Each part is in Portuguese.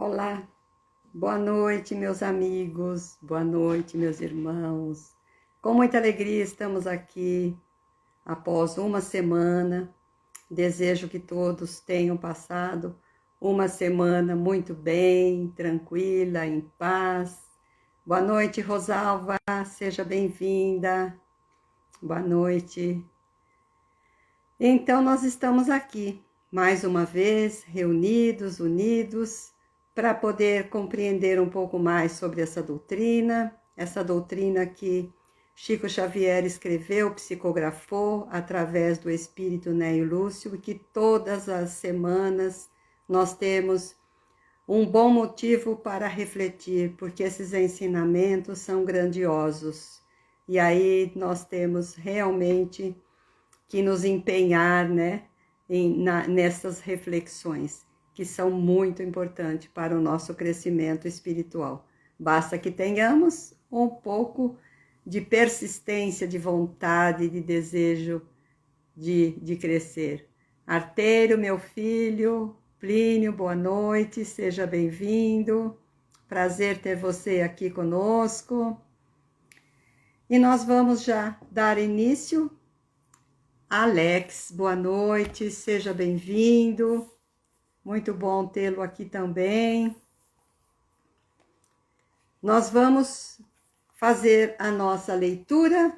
Olá, boa noite, meus amigos, boa noite, meus irmãos. Com muita alegria estamos aqui após uma semana. Desejo que todos tenham passado uma semana muito bem, tranquila, em paz. Boa noite, Rosalva, seja bem-vinda. Boa noite. Então, nós estamos aqui, mais uma vez, reunidos, unidos, para poder compreender um pouco mais sobre essa doutrina que Chico Xavier escreveu, psicografou através do Espírito Neio Lúcio, e que todas as semanas nós temos um bom motivo para refletir, porque esses ensinamentos são grandiosos. E aí nós temos realmente que nos empenhar, nessas reflexões, que são muito importantes para o nosso crescimento espiritual. Basta que tenhamos um pouco de persistência, de vontade, de desejo de crescer. Arteiro, meu filho, Plínio, boa noite, seja bem-vindo. Prazer ter você aqui conosco. E nós vamos já dar início. Alex, boa noite, seja bem-vindo. Muito bom tê-lo aqui também. Nós vamos fazer a nossa leitura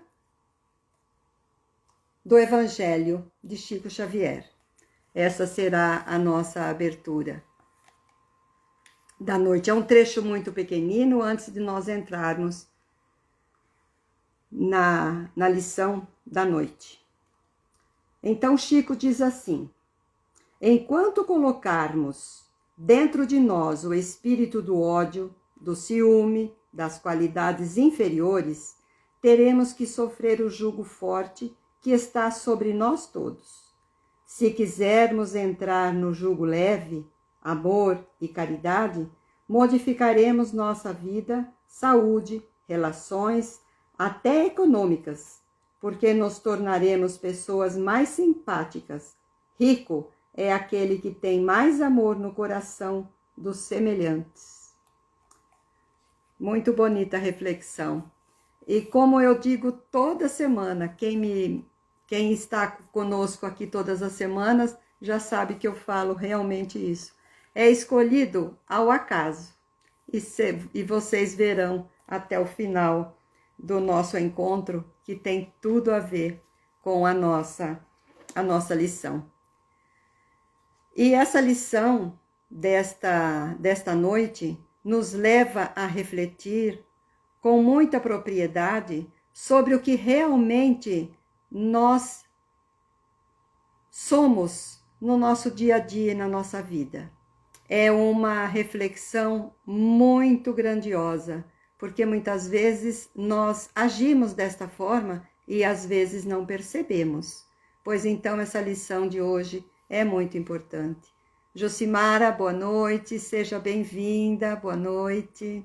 do Evangelho de Chico Xavier. Essa será a nossa abertura da noite. É um trecho muito pequenino antes de nós entrarmos na lição da noite. Então, Chico diz assim: enquanto colocarmos dentro de nós o espírito do ódio, do ciúme, das qualidades inferiores, teremos que sofrer o jugo forte que está sobre nós todos. Se quisermos entrar no jugo leve, amor e caridade, modificaremos nossa vida, saúde, relações, até econômicas, porque nos tornaremos pessoas mais simpáticas. Rico é aquele que tem mais amor no coração dos semelhantes. Muito bonita reflexão. E como eu digo toda semana, quem está conosco aqui todas as semanas já sabe que eu falo realmente isso. É escolhido ao acaso. E vocês verão até o final do nosso encontro que tem tudo a ver com a nossa lição. E essa lição desta noite nos leva a refletir com muita propriedade sobre o que realmente nós somos no nosso dia a dia e na nossa vida. É uma reflexão muito grandiosa, porque muitas vezes nós agimos desta forma e às vezes não percebemos. Pois então essa lição de hoje é muito importante. Josimara, boa noite, seja bem-vinda, boa noite.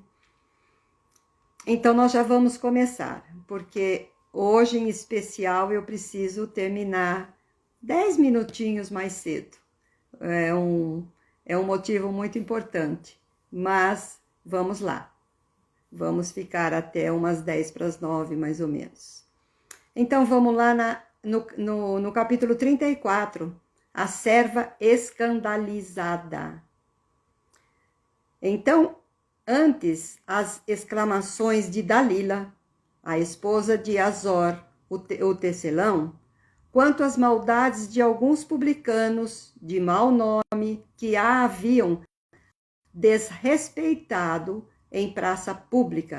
Então nós já vamos começar, porque hoje em especial eu preciso terminar 10 minutinhos mais cedo. É um motivo muito importante, mas vamos lá. Vamos ficar até umas 10 para as 9, mais ou menos. Então vamos lá no capítulo 34, a serva escandalizada. Então, antes, as exclamações de Dalila, a esposa de Azor, o tecelão, quanto às maldades de alguns publicanos de mau nome que a haviam desrespeitado em praça pública,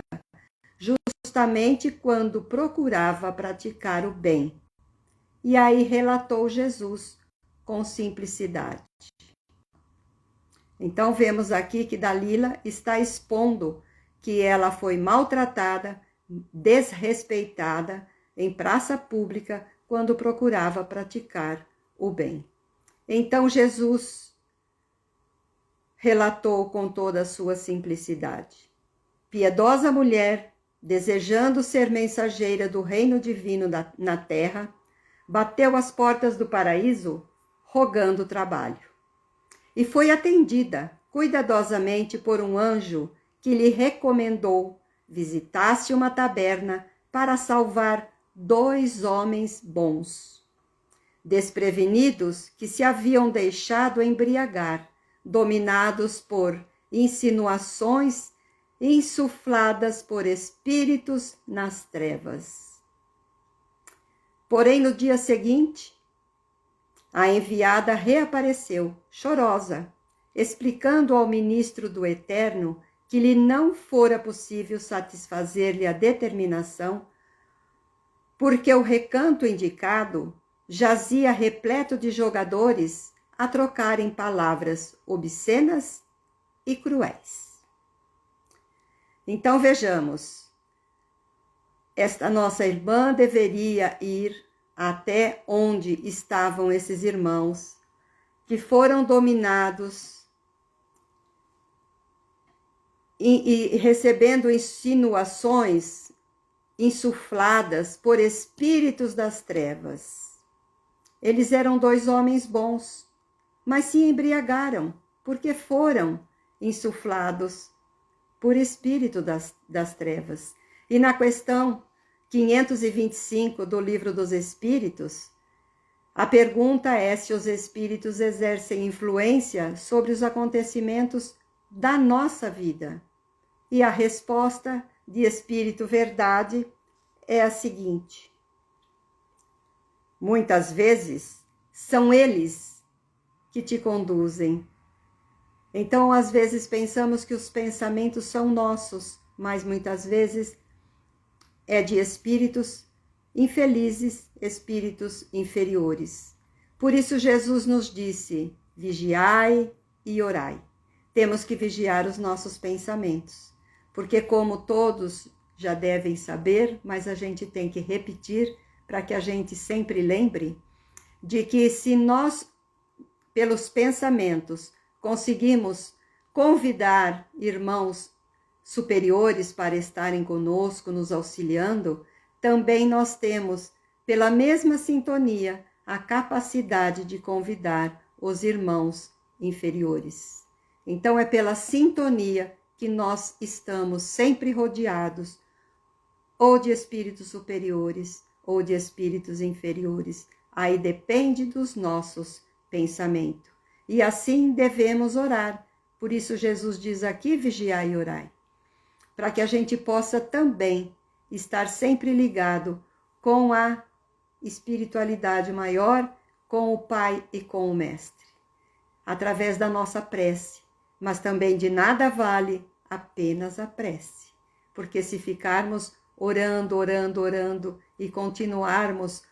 justamente quando procurava praticar o bem. E aí relatou Jesus com simplicidade. Então vemos aqui que Dalila está expondo que ela foi maltratada, desrespeitada em praça pública quando procurava praticar o bem. Então Jesus relatou com toda a sua simplicidade. Piedosa mulher, desejando ser mensageira do reino divino na terra, bateu às portas do paraíso, rogando trabalho. E foi atendida, cuidadosamente por um anjo que lhe recomendou visitasse uma taberna para salvar 2 homens bons, desprevenidos, que se haviam deixado embriagar, dominados por insinuações insufladas por espíritos nas trevas. Porém, no dia seguinte, a enviada reapareceu, chorosa, explicando ao ministro do Eterno que lhe não fora possível satisfazer-lhe a determinação, porque o recanto indicado jazia repleto de jogadores a trocarem palavras obscenas e cruéis. Então vejamos, esta nossa irmã deveria ir até onde estavam esses irmãos que foram dominados e recebendo insinuações insufladas por espíritos das trevas. Eles eram 2 homens bons, mas se embriagaram porque foram insuflados por espírito das trevas. E na questão 525 do Livro dos Espíritos, a pergunta é se os espíritos exercem influência sobre os acontecimentos da nossa vida. E a resposta de Espírito Verdade é a seguinte: muitas vezes são eles que te conduzem. Então, às vezes pensamos que os pensamentos são nossos, mas muitas vezes é de espíritos infelizes, espíritos inferiores. Por isso Jesus nos disse: vigiai e orai. Temos que vigiar os nossos pensamentos, porque como todos já devem saber, mas a gente tem que repetir para que a gente sempre lembre de que se nós, pelos pensamentos, conseguimos convidar irmãos superiores para estarem conosco, nos auxiliando, também nós temos, pela mesma sintonia, a capacidade de convidar os irmãos inferiores. Então, é pela sintonia que nós estamos sempre rodeados, ou de espíritos superiores, ou de espíritos inferiores. Aí depende dos nossos pensamentos. E assim devemos orar. Por isso Jesus diz aqui, vigiai e orai. Para que a gente possa também estar sempre ligado com a espiritualidade maior, com o Pai e com o Mestre. Através da nossa prece. Mas também de nada vale apenas a prece. Porque se ficarmos orando, orando, orando e continuarmos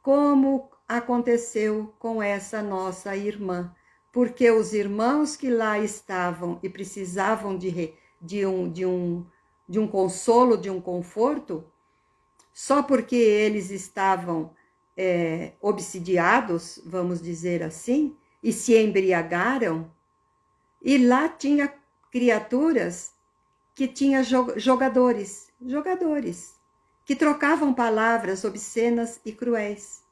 como aconteceu com essa nossa irmã, porque os irmãos que lá estavam e precisavam de um consolo, de um conforto, só porque eles estavam obsidiados, vamos dizer assim, e se embriagaram, e lá tinha criaturas que tinham jogadores, que trocavam palavras obscenas e cruéis.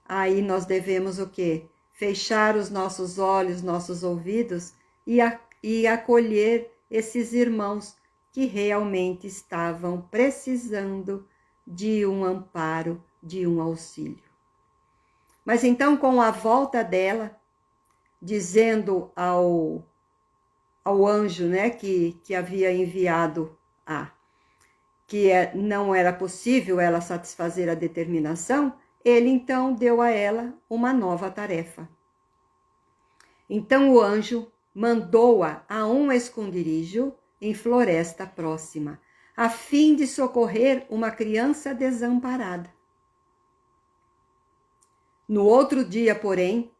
Aí nós devemos o quê? Fechar os nossos olhos, nossos ouvidos e acolher esses irmãos que realmente estavam precisando de um amparo, de um auxílio. Mas então, com a volta dela, dizendo ao anjo, né, que havia enviado que não era possível ela satisfazer a determinação, ele então deu a ela uma nova tarefa. Então o anjo mandou-a a um esconderijo em floresta próxima, a fim de socorrer uma criança desamparada. No outro dia, porém,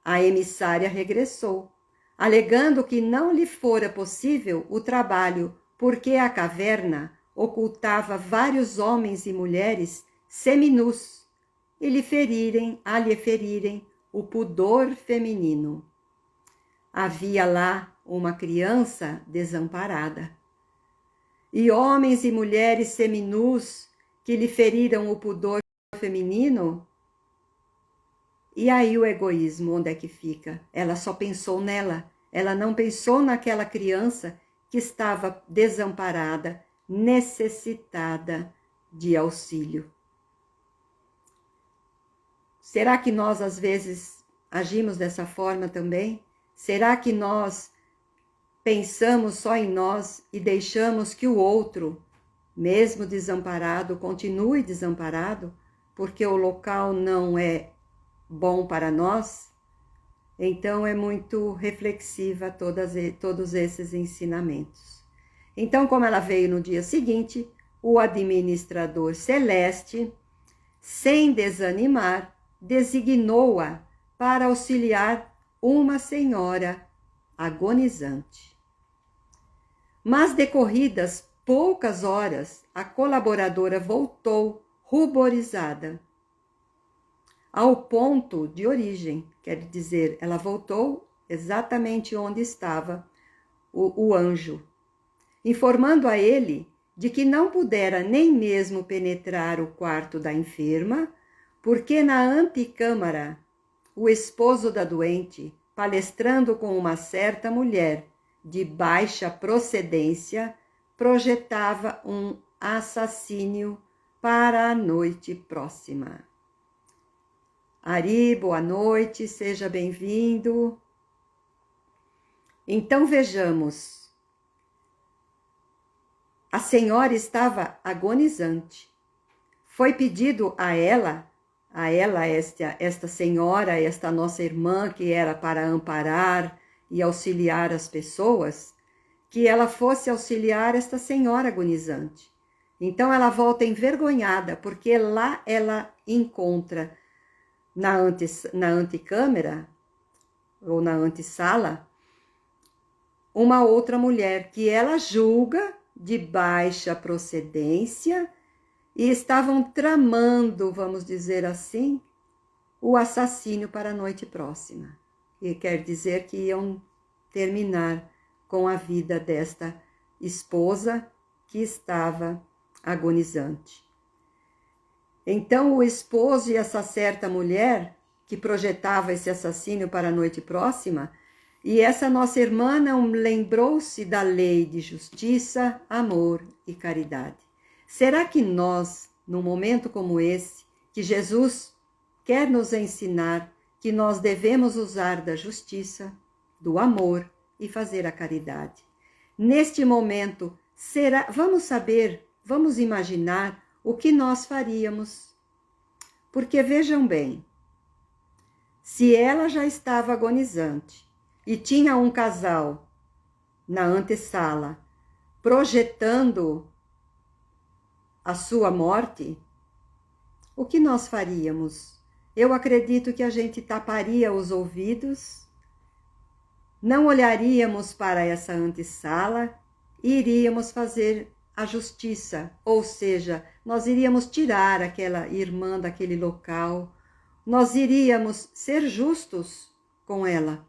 a emissária regressou, alegando que não lhe fora possível o trabalho, porque a caverna ocultava vários homens e mulheres seminus, e lhe ferirem o pudor feminino. Havia lá uma criança desamparada, e homens e mulheres seminus que lhe feriram o pudor feminino. E aí o egoísmo, onde é que fica? Ela só pensou nela, Ela não pensou naquela criança que estava desamparada, necessitada de auxílio. Será que nós, às vezes, agimos dessa forma também? Será que nós pensamos só em nós e deixamos que o outro, mesmo desamparado, continue desamparado, porque o local não é bom para nós? Então, é muito reflexiva todos esses ensinamentos. Então, como ela veio no dia seguinte, o administrador celeste, sem desanimar, designou-a para auxiliar uma senhora agonizante. Mas decorridas poucas horas, a colaboradora voltou ruborizada ao ponto de origem, quer dizer, ela voltou exatamente onde estava o anjo, informando a ele de que não pudera nem mesmo penetrar o quarto da enferma, porque na antecâmara, o esposo da doente, palestrando com uma certa mulher de baixa procedência, projetava um assassínio para a noite próxima. Ari, boa noite, seja bem-vindo. Então vejamos. A senhora estava agonizante. Foi pedido a ela esta senhora, esta nossa irmã, que era para amparar e auxiliar as pessoas, que ela fosse auxiliar esta senhora agonizante. Então ela volta envergonhada, porque lá ela encontra, na antecâmara, ou na antessala, uma outra mulher que ela julga de baixa procedência e estavam tramando, vamos dizer assim, o assassínio para a noite próxima. E quer dizer que iam terminar com a vida desta esposa que estava agonizante. Então o esposo e essa certa mulher que projetava esse assassínio para a noite próxima, e essa nossa irmã não lembrou-se da lei de justiça, amor e caridade. Será que nós, num momento como esse, que Jesus quer nos ensinar que nós devemos usar da justiça, do amor e fazer a caridade? Neste momento, vamos imaginar o que nós faríamos. Porque vejam bem, se ela já estava agonizante e tinha um casal na antessala projetando a sua morte, o que nós faríamos? Eu acredito que a gente taparia os ouvidos, não olharíamos para essa antessala e iríamos fazer a justiça, ou seja, nós iríamos tirar aquela irmã daquele local, nós iríamos ser justos com ela,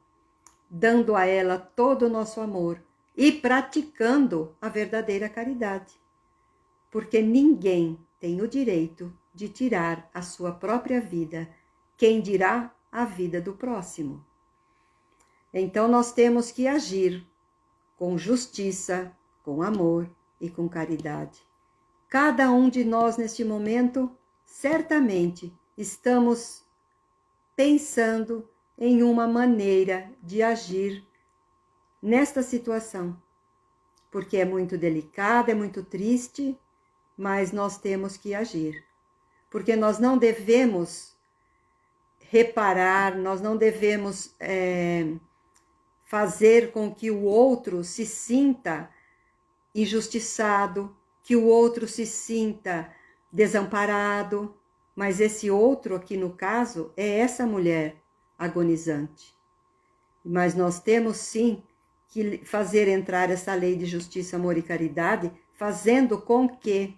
dando a ela todo o nosso amor e praticando a verdadeira caridade. Porque ninguém tem o direito de tirar a sua própria vida, quem dirá a vida do próximo. Então nós temos que agir com justiça, com amor e com caridade. Cada um de nós neste momento, certamente, estamos pensando em uma maneira de agir nesta situação, porque é muito delicada, é muito triste, mas nós temos que agir, porque nós não devemos reparar, nós não devemos fazer com que o outro se sinta injustiçado, que o outro se sinta desamparado, mas esse outro aqui no caso é essa mulher agonizante. Mas nós temos sim que fazer entrar essa lei de justiça, amor e caridade, fazendo com que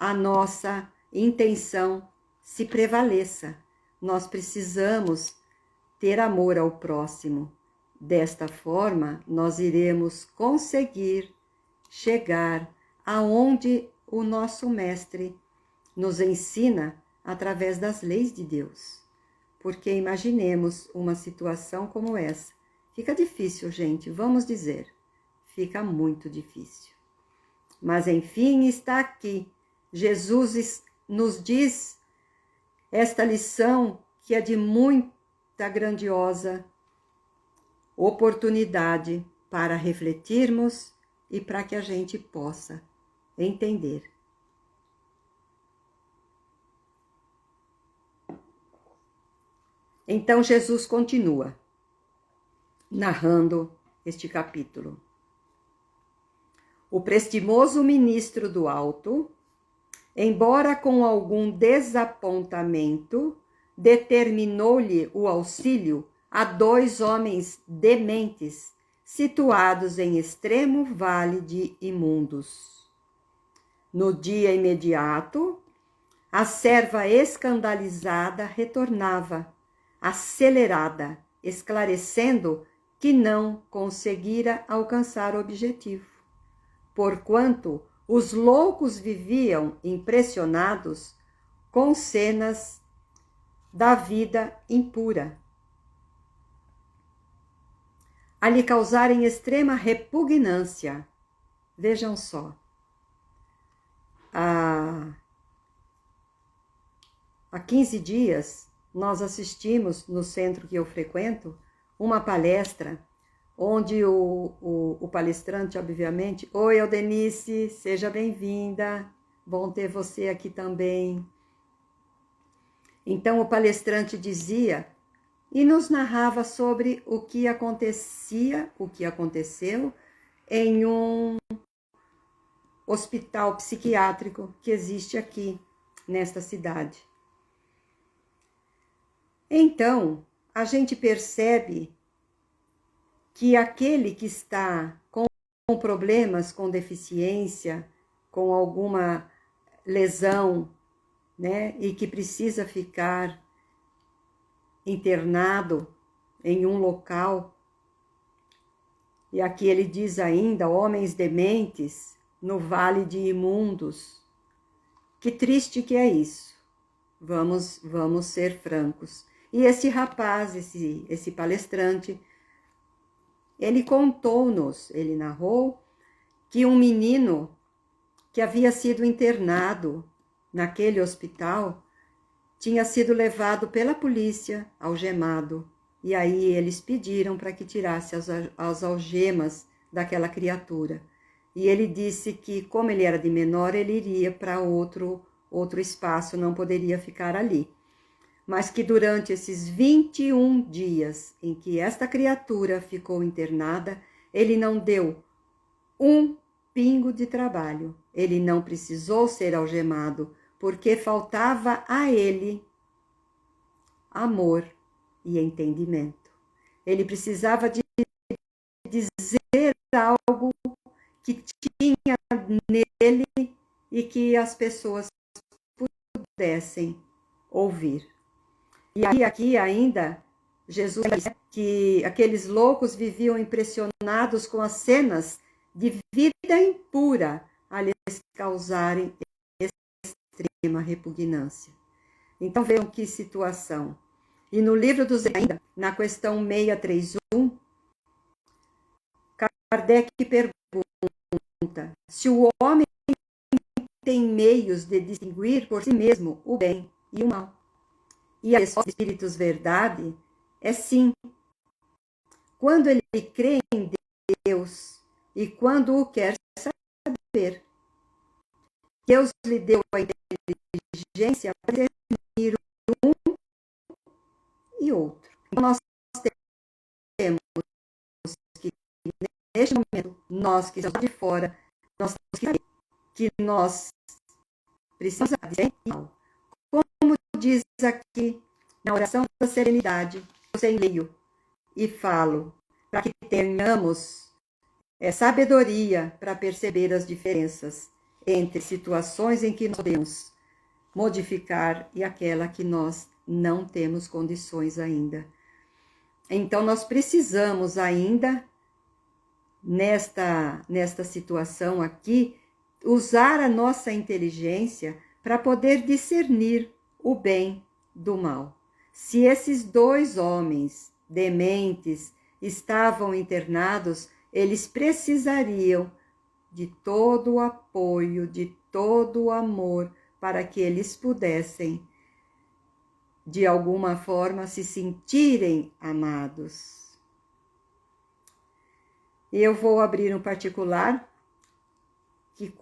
a nossa intenção se prevaleça. Nós precisamos ter amor ao próximo. Desta forma, nós iremos conseguir chegar aonde o nosso mestre nos ensina através das leis de Deus. Porque imaginemos uma situação como essa, Fica difícil, gente, vamos dizer. Fica muito difícil. Mas enfim está aqui. Jesus nos diz esta lição que é de muita grandiosa oportunidade para refletirmos e para que a gente possa entender. Então Jesus continua narrando este capítulo. O prestimoso ministro do alto, embora com algum desapontamento, determinou-lhe o auxílio a 2 homens dementes, situados em extremo vale de imundos. No dia imediato, a serva escandalizada retornava, acelerada, esclarecendo que não conseguira alcançar o objetivo, porquanto os loucos viviam impressionados com cenas da vida impura, a lhe causarem extrema repugnância. Vejam só, há 15 dias nós assistimos no centro que eu frequento uma palestra onde o palestrante, obviamente, oi, Eudenice, seja bem-vinda, bom ter você aqui também. Então, o palestrante dizia e nos narrava sobre o que aconteceu em um hospital psiquiátrico que existe aqui nesta cidade. Então, a gente percebe que aquele que está com problemas, com deficiência, com alguma lesão, né, e que precisa ficar internado em um local, e aqui ele diz ainda, homens dementes no vale de imundos. Que triste que é isso. Vamos ser francos. E esse rapaz, esse palestrante, ele contou-nos, ele narrou que um menino que havia sido internado naquele hospital tinha sido levado pela polícia, algemado, e aí eles pediram para que tirasse as algemas daquela criatura. E ele disse que, como ele era de menor, ele iria para outro espaço, não poderia ficar ali. Mas que durante esses 21 dias em que esta criatura ficou internada, ele não deu um pingo de trabalho. Ele não precisou ser algemado, porque faltava a ele amor e entendimento. Ele precisava de dizer algo que tinha nele e que as pessoas pudessem ouvir. E aqui ainda, Jesus diz que aqueles loucos viviam impressionados com as cenas de vida impura a lhes causarem extrema repugnância. Então vejam que situação. E no livro dos ainda, na questão 631, Kardec pergunta se o homem tem meios de distinguir por si mesmo o bem e o mal. E a resposta dos Espíritos Verdade é sim. Quando ele crê em Deus e quando o quer saber. Deus lhe deu a inteligência para discernir um e outro. Então, nós temos que, neste momento, nós que estamos de fora, nós temos que saber que nós precisamos de mal. Como diz aqui na oração da serenidade, eu leio e falo, para que tenhamos sabedoria para perceber as diferenças entre situações em que nós podemos modificar e aquela que nós não temos condições ainda. Então, nós precisamos ainda, nesta situação aqui, usar a nossa inteligência para poder discernir o bem do mal. Se esses 2 homens dementes estavam internados, eles precisariam de todo o apoio, de todo o amor, para que eles pudessem, de alguma forma, se sentirem amados. Eu vou abrir um particular, que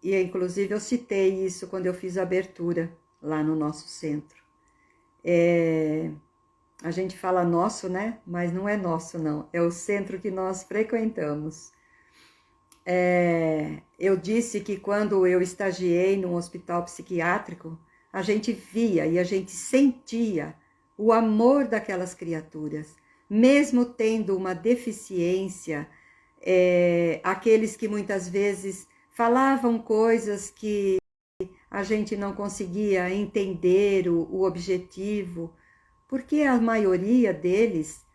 e inclusive eu citei isso quando eu fiz a abertura lá no nosso centro. A gente fala nosso, né? Mas não é nosso, não. É o centro que nós frequentamos. Eu disse que quando eu estagiei num hospital psiquiátrico, a gente via e a gente sentia o amor daquelas criaturas, mesmo tendo uma deficiência, aqueles que muitas vezes falavam coisas que a gente não conseguia entender o objetivo, porque a maioria deles,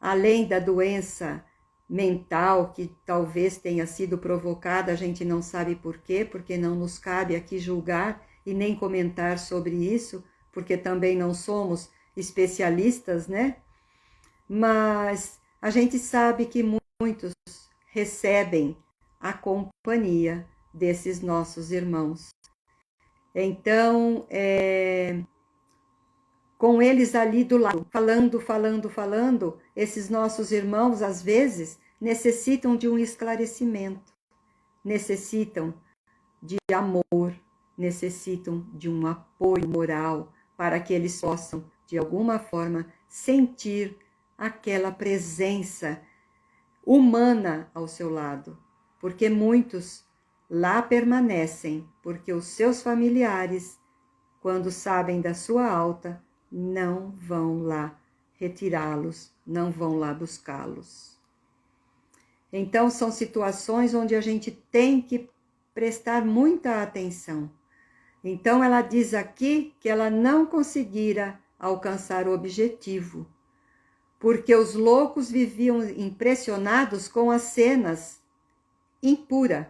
além da doença mental que talvez tenha sido provocada, a gente não sabe por quê, porque não nos cabe aqui julgar e nem comentar sobre isso, porque também não somos especialistas, né? Mas a gente sabe que muitos recebem a companhia desses nossos irmãos. Então, com eles ali do lado, falando, esses nossos irmãos, às vezes, necessitam de um esclarecimento, necessitam de amor, necessitam de um apoio moral, para que eles possam, de alguma forma, sentir aquela presença humana ao seu lado, porque muitos lá permanecem, porque os seus familiares, quando sabem da sua alta, não vão lá retirá-los, não vão lá buscá-los. Então, são situações onde a gente tem que prestar muita atenção. Então, ela diz aqui que ela não conseguira alcançar o objetivo, porque os loucos viviam impressionados com as cenas impuras.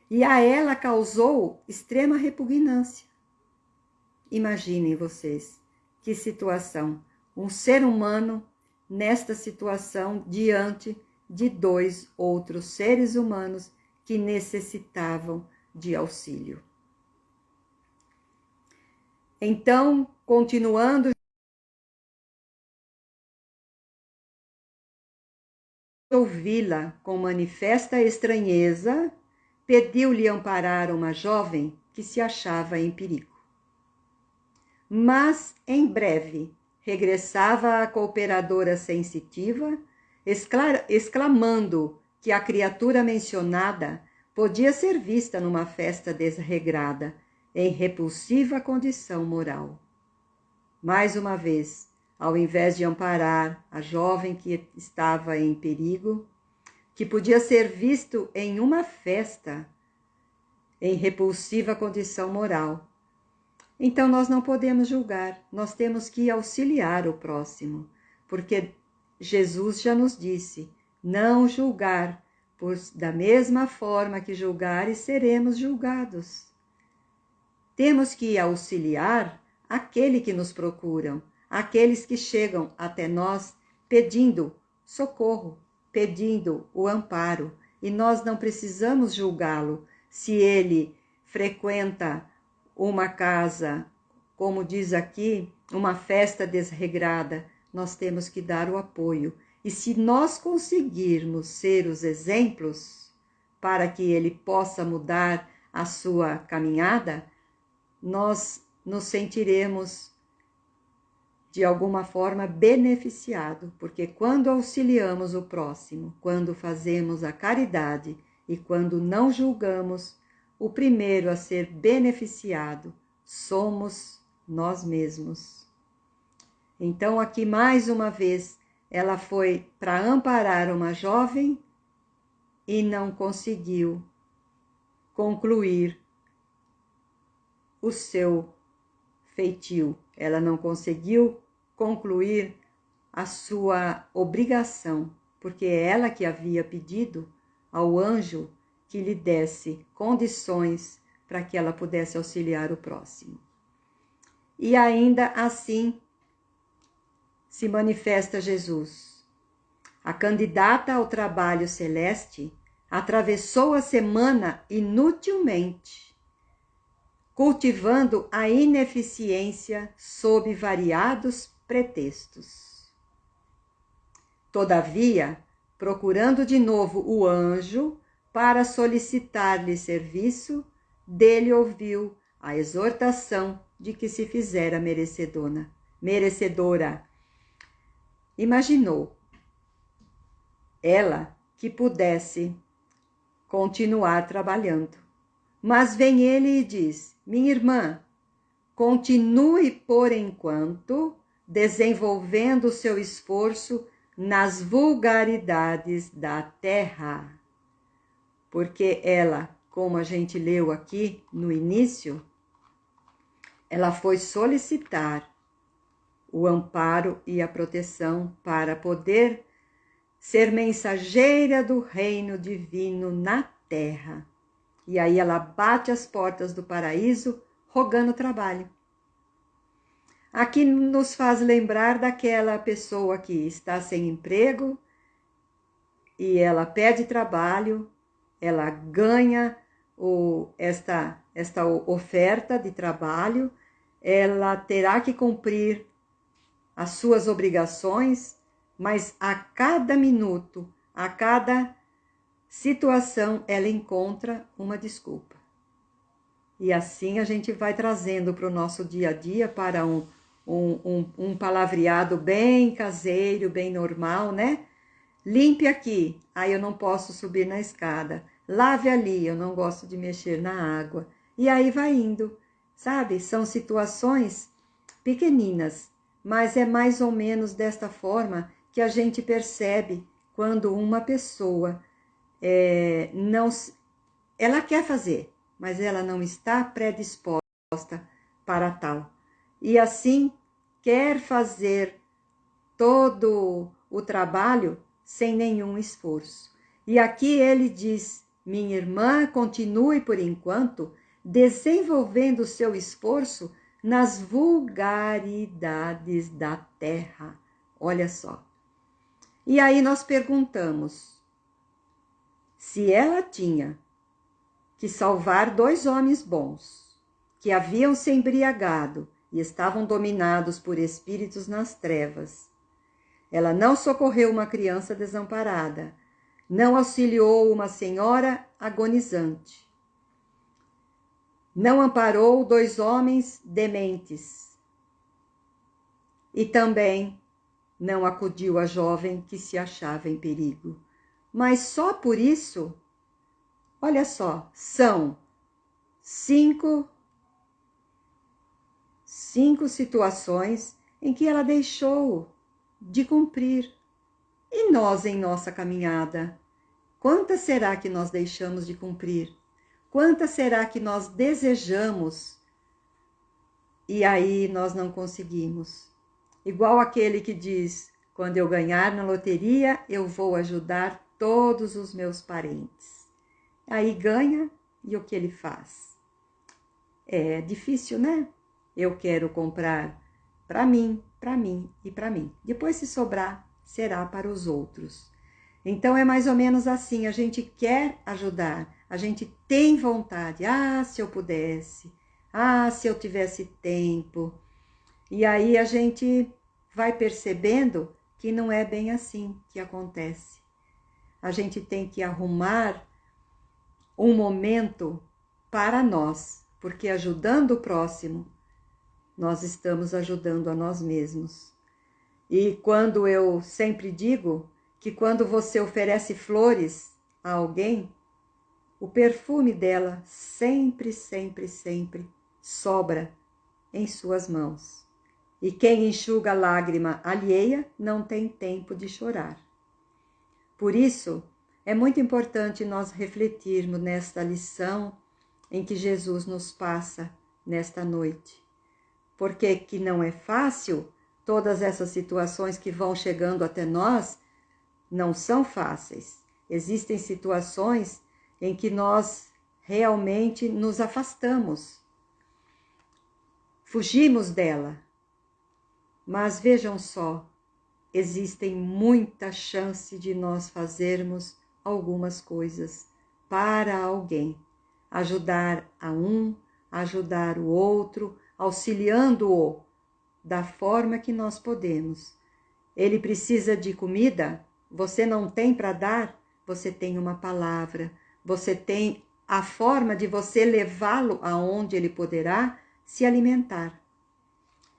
E a ela causou extrema repugnância. Imaginem vocês, que situação, um ser humano nesta situação diante de dois outros seres humanos que necessitavam de auxílio. Então, continuando, ouvi-la com manifesta estranheza, pediu-lhe amparar uma jovem que se achava em perigo. Mas, em breve, regressava a cooperadora sensitiva, exclamando que a criatura mencionada podia ser vista numa festa desregrada, em repulsiva condição moral. Mais uma vez, ao invés de amparar a jovem que estava em perigo, que podia ser visto em uma festa, em repulsiva condição moral, então, nós não podemos julgar, nós temos que auxiliar o próximo, porque Jesus já nos disse, não julgar, pois da mesma forma que julgares, seremos julgados. Temos que auxiliar aquele que nos procuram, aqueles que chegam até nós pedindo socorro, pedindo o amparo, e nós não precisamos julgá-lo se ele frequenta uma casa, como diz aqui, uma festa desregrada, nós temos que dar o apoio. E se nós conseguirmos ser os exemplos para que ele possa mudar a sua caminhada, nós nos sentiremos de alguma forma beneficiados, porque quando auxiliamos o próximo, quando fazemos a caridade e quando não julgamos, o primeiro a ser beneficiado somos nós mesmos. Então, aqui mais uma vez, ela foi para amparar uma jovem e não conseguiu concluir o seu feitio. Ela não conseguiu concluir a sua obrigação, porque é ela que havia pedido ao anjo que lhe desse condições para que ela pudesse auxiliar o próximo. E ainda assim, se manifesta Jesus. A candidata ao trabalho celeste atravessou a semana inutilmente, cultivando a ineficiência sob variados pretextos. Todavia, procurando de novo o anjo para solicitar-lhe serviço, dele ouviu a exortação de que se fizera merecedora. Imaginou ela que pudesse continuar trabalhando. Mas vem ele e diz: minha irmã, continue por enquanto desenvolvendo o seu esforço nas vulgaridades da terra. Porque ela, como a gente leu aqui no início, ela foi solicitar o amparo e a proteção para poder ser mensageira do reino divino na terra. E aí ela bate as portas do paraíso rogando trabalho. Aqui nos faz lembrar daquela pessoa que está sem emprego e ela pede trabalho, ela ganha esta oferta de trabalho, ela terá que cumprir as suas obrigações, mas a cada minuto, a cada situação, ela encontra uma desculpa. E assim a gente vai trazendo para o nosso dia a dia, para um palavreado bem caseiro, bem normal, né? Limpe aqui, aí eu não posso subir na escada. Lave ali, eu não gosto de mexer na água. E aí vai indo, sabe? São situações pequeninas, mas é mais ou menos desta forma que a gente percebe quando uma pessoa ela quer fazer, mas ela não está predisposta para tal. E assim quer fazer todo o trabalho sem nenhum esforço. E aqui ele diz: minha irmã, continue por enquanto desenvolvendo o seu esforço nas vulgaridades da terra. Olha só. E aí nós perguntamos se ela tinha que salvar 2 homens bons, que haviam se embriagado e estavam dominados por espíritos nas trevas. Ela não socorreu uma criança desamparada, não auxiliou uma senhora agonizante, não amparou 2 homens dementes e também não acudiu a jovem que se achava em perigo. Mas só por isso, olha só, são 5 situações em que ela deixou de cumprir. E nós, em nossa caminhada, quantas será que nós deixamos de cumprir? Quantas será que nós desejamos e aí nós não conseguimos? Igual aquele que diz: quando eu ganhar na loteria, eu vou ajudar todos os meus parentes. Aí ganha, e o que ele faz? É difícil, né? Eu quero comprar para mim e para mim. Depois, se sobrar, será para os outros. Então, é mais ou menos assim, a gente quer ajudar, a gente tem vontade. Ah, se eu pudesse. Ah, se eu tivesse tempo. E aí a gente vai percebendo que não é bem assim que acontece. A gente tem que arrumar um momento para nós, porque ajudando o próximo, nós estamos ajudando a nós mesmos. E quando eu sempre digo que quando você oferece flores a alguém, o perfume dela sempre sobra em suas mãos. E quem enxuga a lágrima alheia não tem tempo de chorar. Por isso, é muito importante nós refletirmos nesta lição em que Jesus nos passa nesta noite. Porque que não é fácil, todas essas situações que vão chegando até nós não são fáceis. Existem situações em que nós realmente nos afastamos, fugimos dela. Mas vejam só, existem muita chance de nós fazermos algumas coisas para alguém, ajudar a um, ajudar o outro, auxiliando-o da forma que nós podemos. Ele precisa de comida? Você não tem para dar? Você tem uma palavra, você tem a forma de você levá-lo aonde ele poderá se alimentar.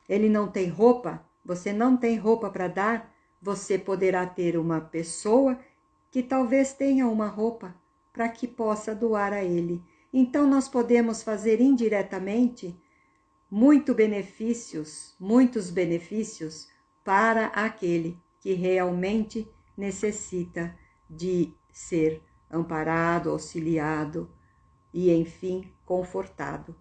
Ele não tem roupa? Você não tem roupa para dar? Você poderá ter uma pessoa que talvez tenha uma roupa para que possa doar a ele. Então nós podemos fazer indiretamente muitos benefícios para aquele que realmente necessita de ser amparado, auxiliado e, enfim, confortado.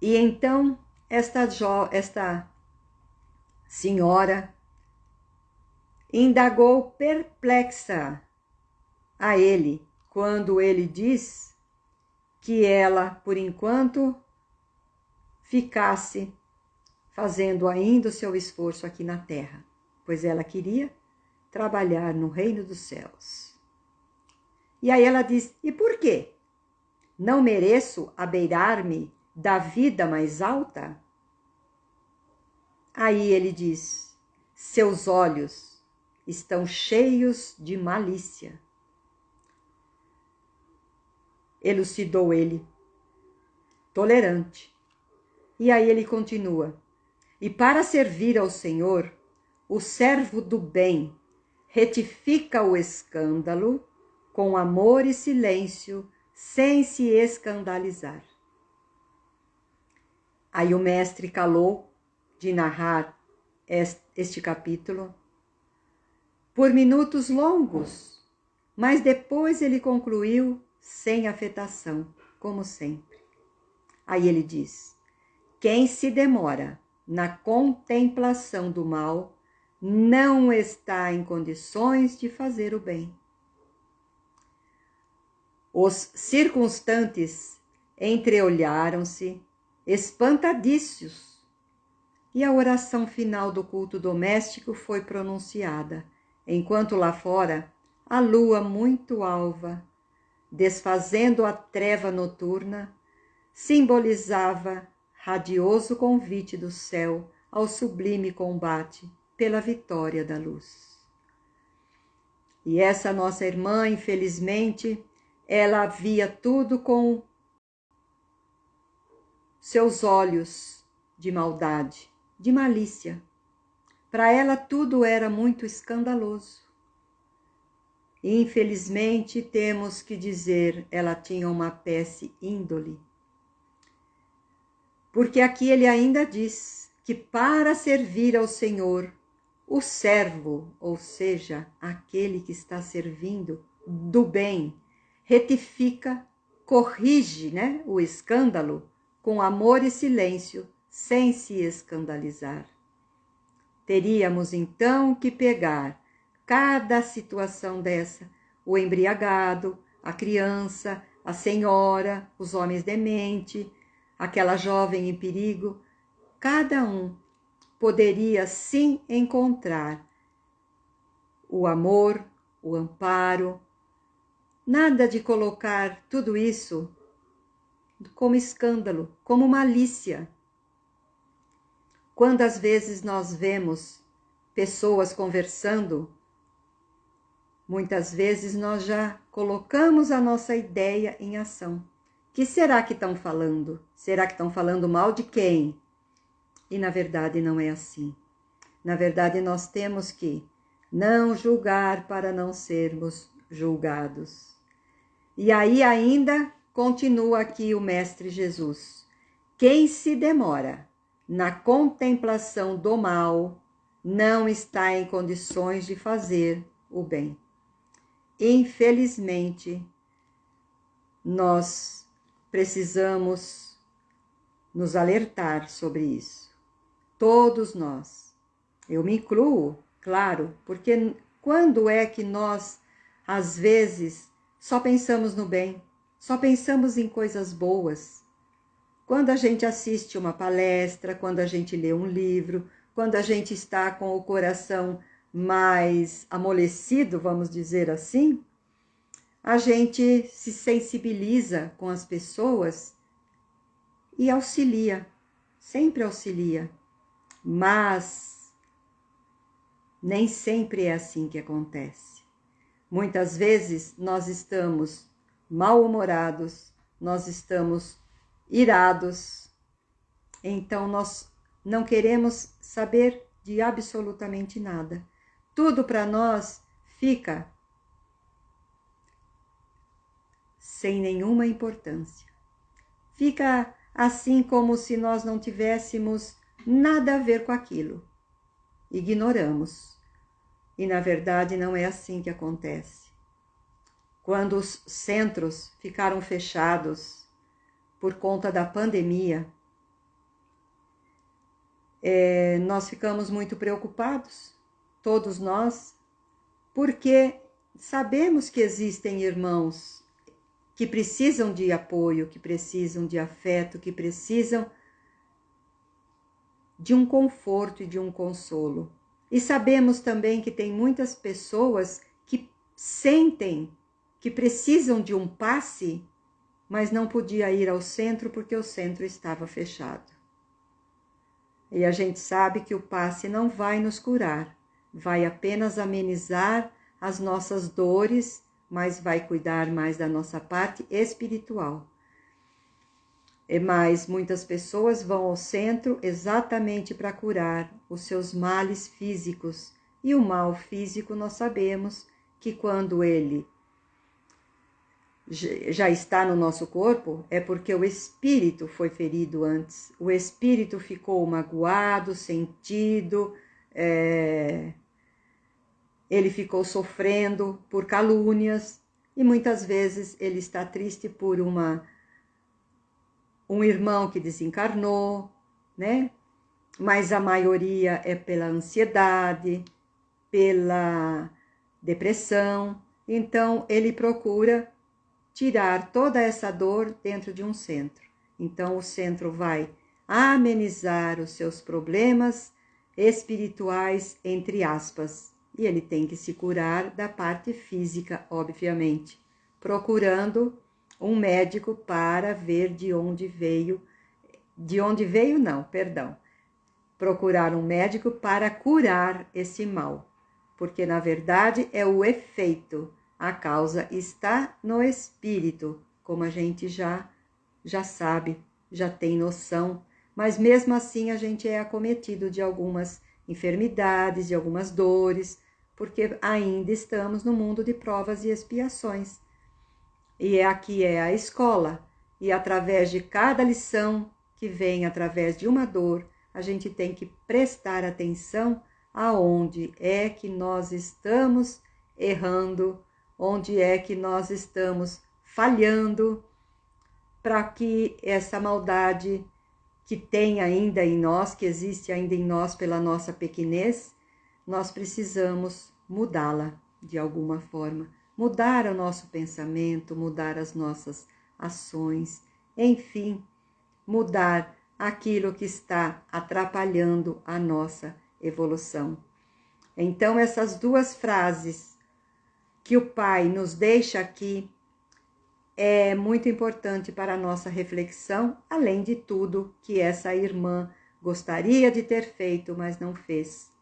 E então, esta senhora indagou perplexa a ele, quando ele diz que ela, por enquanto, ficasse fazendo ainda o seu esforço aqui na terra, pois ela queria trabalhar no reino dos céus. E aí ela diz: e por quê? Não mereço abeirar-me da vida mais alta? Aí ele diz: seus olhos estão cheios de malícia. Elucidou ele, tolerante. E aí ele continua: e para servir ao Senhor, o servo do bem retifica o escândalo com amor e silêncio, sem se escandalizar. Aí o mestre calou de narrar este capítulo por minutos longos, mas depois ele concluiu sem afetação, como sempre. Aí ele diz: quem se demora na contemplação do mal não está em condições de fazer o bem. Os circunstantes entreolharam-se, espantadiços, e a oração final do culto doméstico foi pronunciada, enquanto lá fora a lua muito alva, desfazendo a treva noturna, simbolizava radioso convite do céu ao sublime combate pela vitória da luz. E essa nossa irmã, infelizmente, ela via tudo com seus olhos de maldade, de malícia. Para ela tudo era muito escandaloso. E, infelizmente, temos que dizer, ela tinha uma péssima índole. Porque aqui ele ainda diz que para servir ao Senhor, o servo, ou seja, aquele que está servindo do bem, retifica, corrige, o escândalo com amor e silêncio, sem se escandalizar. Teríamos então que pegar cada situação dessa, o embriagado, a criança, a senhora, os homens dementes, aquela jovem em perigo, cada um poderia sim encontrar o amor, o amparo, nada de colocar tudo isso como escândalo, como malícia. Quantas vezes nós vemos pessoas conversando, muitas vezes nós já colocamos a nossa ideia em ação. Que será que estão falando? Será que estão falando mal de quem? E na verdade não é assim. Na verdade nós temos que não julgar para não sermos julgados. E aí ainda continua aqui o Mestre Jesus: quem se demora na contemplação do mal não está em condições de fazer o bem. Infelizmente, nós precisamos nos alertar sobre isso. Todos nós. Eu me incluo, claro, porque quando é que nós, às vezes, só pensamos no bem, só pensamos em coisas boas? quando a gente assiste uma palestra, quando a gente lê um livro, quando a gente está com o coração mais amolecido, vamos dizer assim, a gente se sensibiliza com as pessoas e auxilia, sempre auxilia. Mas nem sempre é assim que acontece. Muitas vezes nós estamos mal-humorados, nós estamos irados, então nós não queremos saber de absolutamente nada. Tudo para nós fica sem nenhuma importância. Fica assim como se nós não tivéssemos nada a ver com aquilo. Ignoramos. E na verdade não é assim que acontece. Quando os centros ficaram fechados por conta da pandemia, nós ficamos muito preocupados, todos nós, porque sabemos que existem irmãos que precisam de apoio, que precisam de afeto, que precisam de um conforto e de um consolo. E sabemos também que tem muitas pessoas que sentem que precisam de um passe, mas não podia ir ao centro porque o centro estava fechado. E a gente sabe que o passe não vai nos curar, vai apenas amenizar as nossas dores, mas vai cuidar mais da nossa parte espiritual. Mas muitas pessoas vão ao centro exatamente para curar os seus males físicos. E o mal físico nós sabemos que quando ele já está no nosso corpo, é porque o espírito foi ferido antes. O espírito ficou magoado, sentido, ele ficou sofrendo por calúnias e muitas vezes ele está triste por um irmão que desencarnou, né? Mas a maioria é pela ansiedade, pela depressão. Então ele procura tirar toda essa dor dentro de um centro. Então o centro vai amenizar os seus problemas espirituais, entre aspas, e ele tem que se curar da parte física, obviamente, procurando um médico para ver procurar um médico para curar esse mal, porque na verdade é o efeito, a causa está no espírito, como a gente já sabe, já tem noção, mas mesmo assim a gente é acometido de algumas enfermidades, de algumas dores, porque ainda estamos no mundo de provas e expiações. E aqui é a escola, e através de cada lição que vem através de uma dor, a gente tem que prestar atenção aonde é que nós estamos errando, onde é que nós estamos falhando, para que essa maldade que tem ainda em nós, que existe ainda em nós pela nossa pequenez, nós precisamos mudá-la de alguma forma. Mudar o nosso pensamento, mudar as nossas ações, enfim, mudar aquilo que está atrapalhando a nossa evolução. Então, essas duas frases que o Pai nos deixa aqui é muito importante para a nossa reflexão, além de tudo que essa irmã gostaria de ter feito, mas não fez.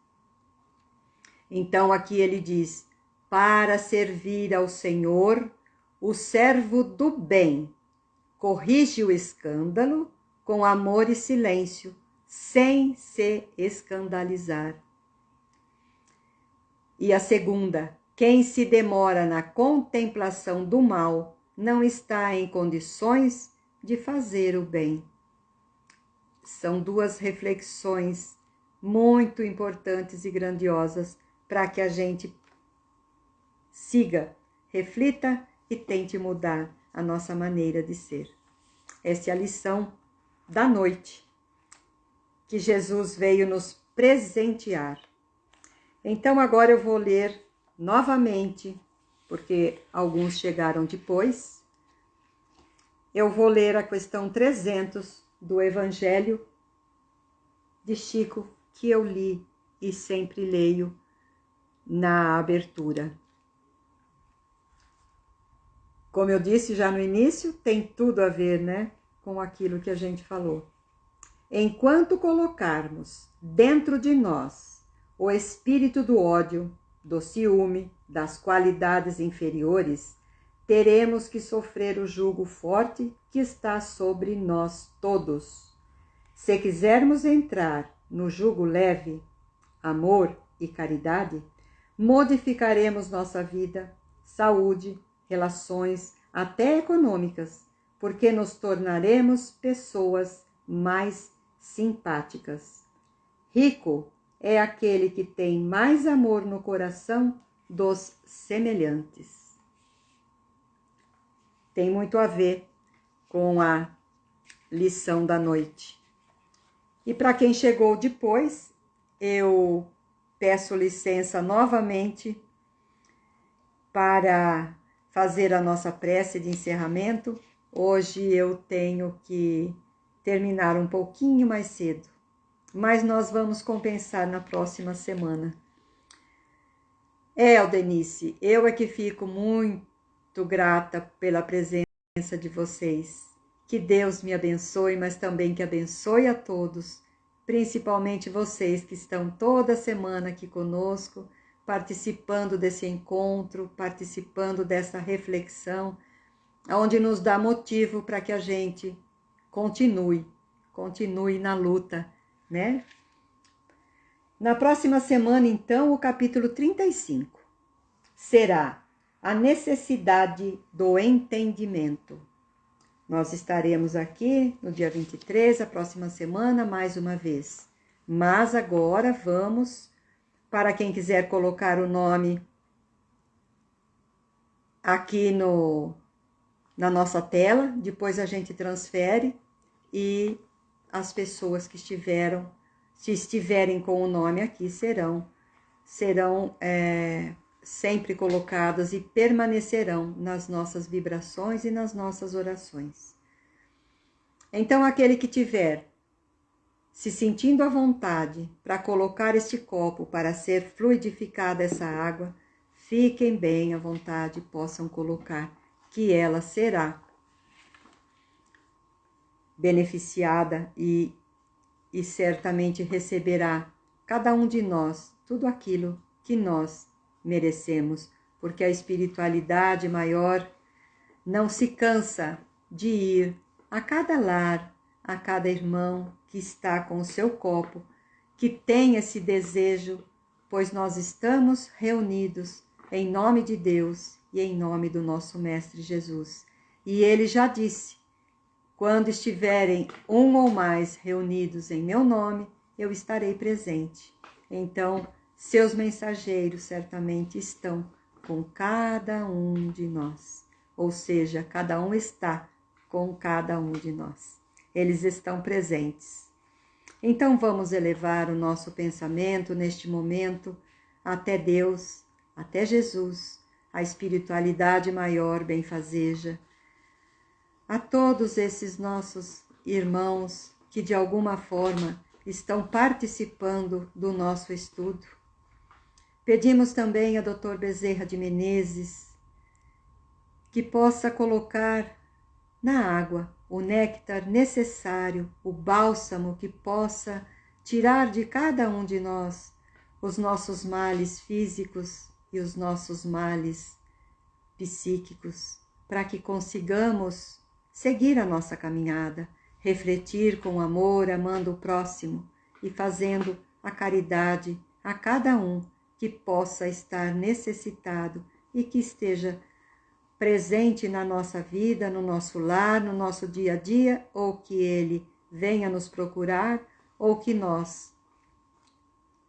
Então, aqui ele diz: para servir ao Senhor, o servo do bem corrige o escândalo com amor e silêncio, sem se escandalizar. E a segunda: quem se demora na contemplação do mal não está em condições de fazer o bem. São duas reflexões muito importantes e grandiosas para que a gente siga, reflita e tente mudar a nossa maneira de ser. Essa é a lição da noite que Jesus veio nos presentear. Então agora eu vou ler novamente, porque alguns chegaram depois. Eu vou ler a questão 300 do Evangelho de Chico que eu li e sempre leio na abertura. Como eu disse já no início, tem tudo a ver, né, com aquilo que a gente falou. Enquanto colocarmos dentro de nós o espírito do ódio, do ciúme, das qualidades inferiores, teremos que sofrer o jugo forte que está sobre nós todos. Se quisermos entrar no jugo leve, amor e caridade, modificaremos nossa vida, saúde, relações, até econômicas, porque nos tornaremos pessoas mais simpáticas. Rico é aquele que tem mais amor no coração dos semelhantes. Tem muito a ver com a lição da noite. E para quem chegou depois, eu peço licença novamente para fazer a nossa prece de encerramento. Hoje eu tenho que terminar um pouquinho mais cedo, mas nós vamos compensar na próxima semana. Aldenice, eu é que fico muito grata pela presença de vocês. Que Deus me abençoe, mas também que abençoe a todos, principalmente vocês que estão toda semana aqui conosco, participando desse encontro, participando dessa reflexão, onde nos dá motivo para que a gente continue na luta, né? Na próxima semana, então, o capítulo 35 será a necessidade do entendimento. Nós estaremos aqui no dia 23, a próxima semana, mais uma vez. Mas agora vamos, para quem quiser colocar o nome aqui na nossa tela, depois a gente transfere e as pessoas que se estiverem com o nome aqui, serão sempre colocadas e permanecerão nas nossas vibrações e nas nossas orações. Então, aquele que tiver se sentindo à vontade para colocar este copo para ser fluidificada essa água, fiquem bem à vontade, possam colocar, que ela será beneficiada e certamente receberá cada um de nós tudo aquilo que nós merecemos, porque a espiritualidade maior não se cansa de ir a cada lar, a cada irmão que está com o seu copo, que tem esse desejo, pois nós estamos reunidos em nome de Deus e em nome do nosso Mestre Jesus. E ele já disse: quando estiverem um ou mais reunidos em meu nome, eu estarei presente. Então, seus mensageiros certamente estão com cada um de nós. Ou seja, cada um está com cada um de nós. Eles estão presentes. Então, vamos elevar o nosso pensamento neste momento até Deus, até Jesus, a espiritualidade maior benfazeja, a todos esses nossos irmãos que de alguma forma estão participando do nosso estudo. Pedimos também a Dr. Bezerra de Menezes que possa colocar na água o néctar necessário, o bálsamo que possa tirar de cada um de nós os nossos males físicos e os nossos males psíquicos, para que consigamos seguir a nossa caminhada, refletir com amor, amando o próximo e fazendo a caridade a cada um que possa estar necessitado e que esteja presente na nossa vida, no nosso lar, no nosso dia a dia, ou que ele venha nos procurar, ou que nós,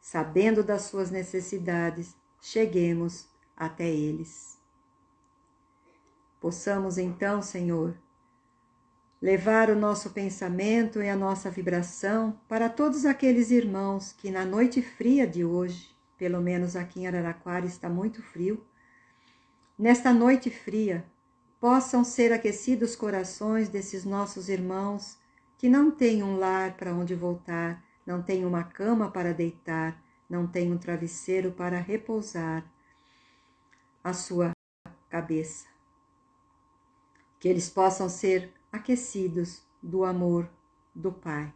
sabendo das suas necessidades, cheguemos até eles. Possamos então, Senhor, levar o nosso pensamento e a nossa vibração para todos aqueles irmãos que na noite fria de hoje, pelo menos aqui em Araraquara está muito frio, nesta noite fria, possam ser aquecidos os corações desses nossos irmãos que não têm um lar para onde voltar, não têm uma cama para deitar, não têm um travesseiro para repousar a sua cabeça. Que eles possam ser aquecidos do amor do Pai.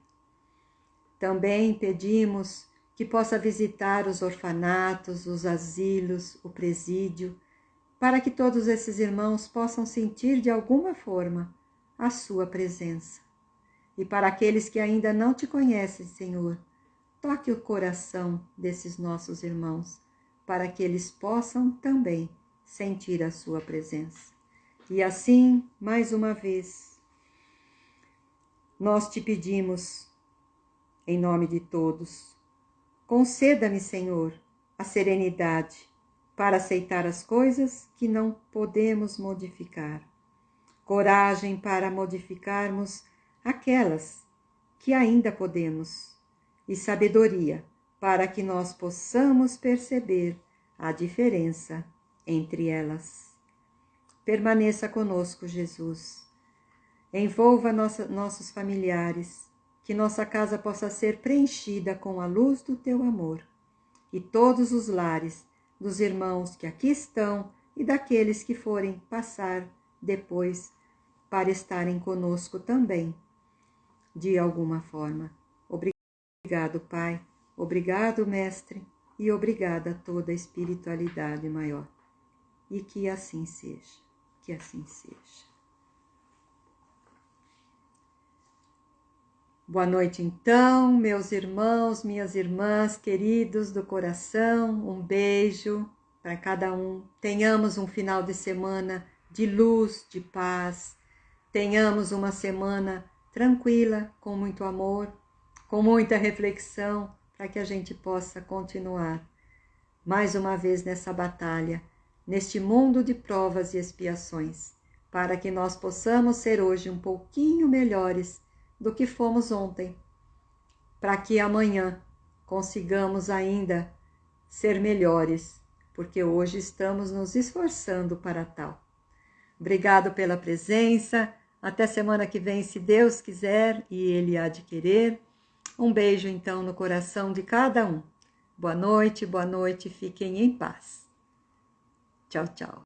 Também pedimos que possa visitar os orfanatos, os asilos, o presídio, para que todos esses irmãos possam sentir de alguma forma a sua presença. E para aqueles que ainda não te conhecem, Senhor, toque o coração desses nossos irmãos, para que eles possam também sentir a sua presença. E assim, mais uma vez, nós te pedimos, em nome de todos, conceda-me, Senhor, a serenidade para aceitar as coisas que não podemos modificar, coragem para modificarmos aquelas que ainda podemos, e sabedoria para que nós possamos perceber a diferença entre elas. Permaneça conosco, Jesus. Envolva nossos familiares, que nossa casa possa ser preenchida com a luz do teu amor, e todos os lares dos irmãos que aqui estão e daqueles que forem passar depois para estarem conosco também, de alguma forma. Obrigado, Pai. Obrigado, Mestre. E obrigada a toda a espiritualidade maior. E que assim seja. Que assim seja. Boa noite, então, meus irmãos, minhas irmãs, queridos do coração. Um beijo para cada um. Tenhamos um final de semana de luz, de paz. Tenhamos uma semana tranquila, com muito amor, com muita reflexão, para que a gente possa continuar mais uma vez nessa batalha, neste mundo de provas e expiações, para que nós possamos ser hoje um pouquinho melhores do que fomos ontem, para que amanhã consigamos ainda ser melhores, porque hoje estamos nos esforçando para tal. Obrigado pela presença, até semana que vem, se Deus quiser e Ele há de querer. Um beijo então no coração de cada um. Boa noite, fiquem em paz. Tchau, tchau.